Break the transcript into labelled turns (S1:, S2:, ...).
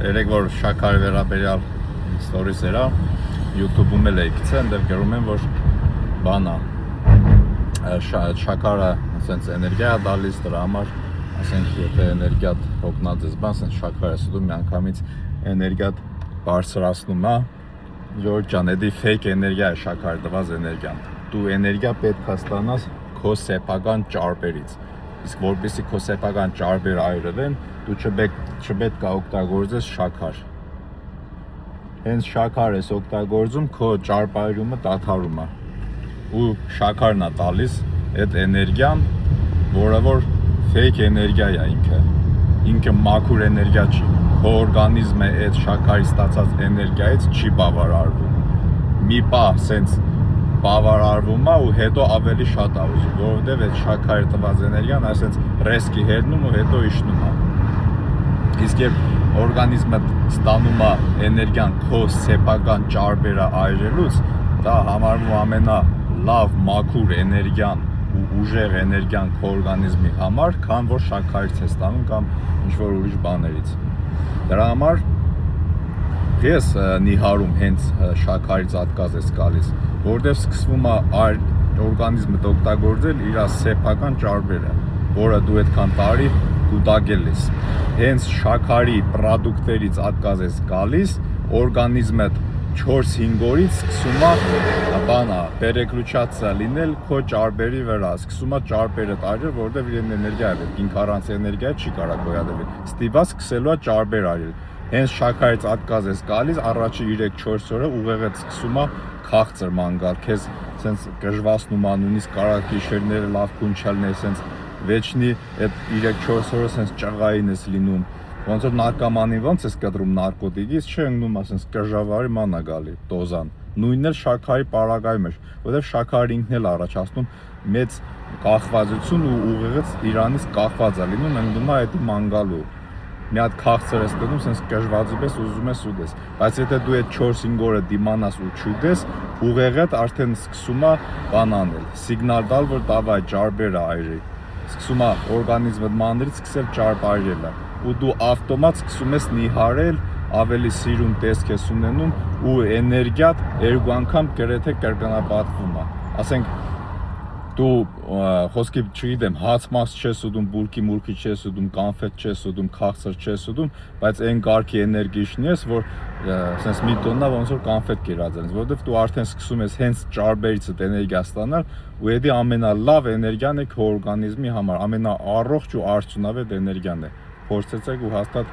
S1: երեք որ շաքարի վերաբերյալ ստորիսերա YouTube-ում էլ էի գցել, այնտեղ գրում են, որ բանա շաքարը ասենց էներգիա է տալիս, դրա համար ասենք եթե էներգիա հոգնած ես բան, ասենց շաքարը ստում միանգամից էներգիա բարձրացնում է, Ժորժ ջան, դա fake էներգիա է շաքարը տված էներգիան։ Դու էներգիա պետք է ստանաս քո սեփական ճարպերից։ Իսկ որպեսզի քո սեփական ճարպերը այրվեն, դու չպետք է օգտագործես շաքար։ Հենց շաքար ես օգտագործում, քո ճարպայրումը դադարում է։ Ու շաքարն է տալիս այդ էներգիան, որը որ fake էներգիա է ինքը մաքուր էներգիա չի։ Քո օրգանիզմը այդ շաքարի ստացած էներգիայից չի բավարարվում։ Մի պահ սենց բավարարվում է ու հետո ավելի շատ է ուզում, որովհետև այդ շաքարի տված էներգիան այսպես ռեսկի հելնում ու հետո իջնում է։ Իսկ երբ օրգանիզմը ստանում է էներգիան քո սեփական ճարպերը այրելուց, դա համարվում ամենալավ մաքուր էներգիան ու ուժեղ էներգիան քո օրգանիզմի համար, քան որ շաքարից է ստանում կամ ինչ-որ ուրիշ բաներից։ Դրա համար ես նիհարում հենց շաքարից ատկազ ես գալիս, որտեղ սկսվում է օրգանիզմը օգտագործել իր սեփական ճարպերը, որը դու այդքան տարի կուտակել ես։ Հենց շաքարի պրոդուկտներից ատկազ ես գալիս, օրգանիզմը 4-5 օրից սկսում է բանա պերեկլուչացիա լինել քո ճարպերի վրա, սկսում է ճարպերը տարել, որտեղ իրեն էներգիա է, ինքը առանց էներգիա չի կարող գոյատևել։ Ստիպված սկսելու է ճարպեր արել։ Հենց շաքարից ատկազ ես գալիս, առաջի 3-4 օրը ուղեղդ սկսում է քաղցր ման գալ, քեզ սենց գժվացնում է, նույնիսկ կարող գիշերները լավ քուն չլիներ, սենց վեճնի այդ 3-4 օրը սենց ճղային ես լինում։ Ոնց որ նարկոմանին ոնց ես կտրում նարկոտիկից, չէ ընկնում ասենց կժավարի ման է գալի դոզան։ Նույնն էլ շաքարի պարագայում էր, որովհետև շաքարը ինքն էլ առաջացնում մեծ կախվածություն ու ուղեղից իրանից կախված է լինում, ընկնում է այդ ման գալու։ Մի հատ քաղցր ես դնում, սենց կժվածի պես ուզում ես ուտես։ Բայց եթե դու այդ 4-5 օրը դիմանաս ու չուտես, ուղեղդ արդեն սկսում է բան անել, սիգնալ տալ, որ դավայ ճարպերը այրի։ Սկսում է օրգանիզմը մանրից սկսել ճարպ այրելը։ Ու դու ավտոմատ սկսում ես նիհարել, ավելի սիրուն տեսք ես ունենում ու էներգիատ 2 անգամ գրեթե կրկնապատկվում է։ Ասենք դու խոսքի չգիտեմ, հաց-մաց չես ուտում, բուրկի չես ուտում, կանֆետ չես ուտում, քաղցր չես ուտում, բայց այն կարգի էներգիչն ես, որ sense մի տոննա ոնց որ կանֆետ կերածես, որովհետև դու արդեն սկսում ես հենց ճարպերից էներգիա ստանալ ու դա ամենալավ էներգիան է քո օրգանիզմի համար, ամենաառողջ ու արդյունավետ էներգիան է։ Փորձեցեք ու հաստատ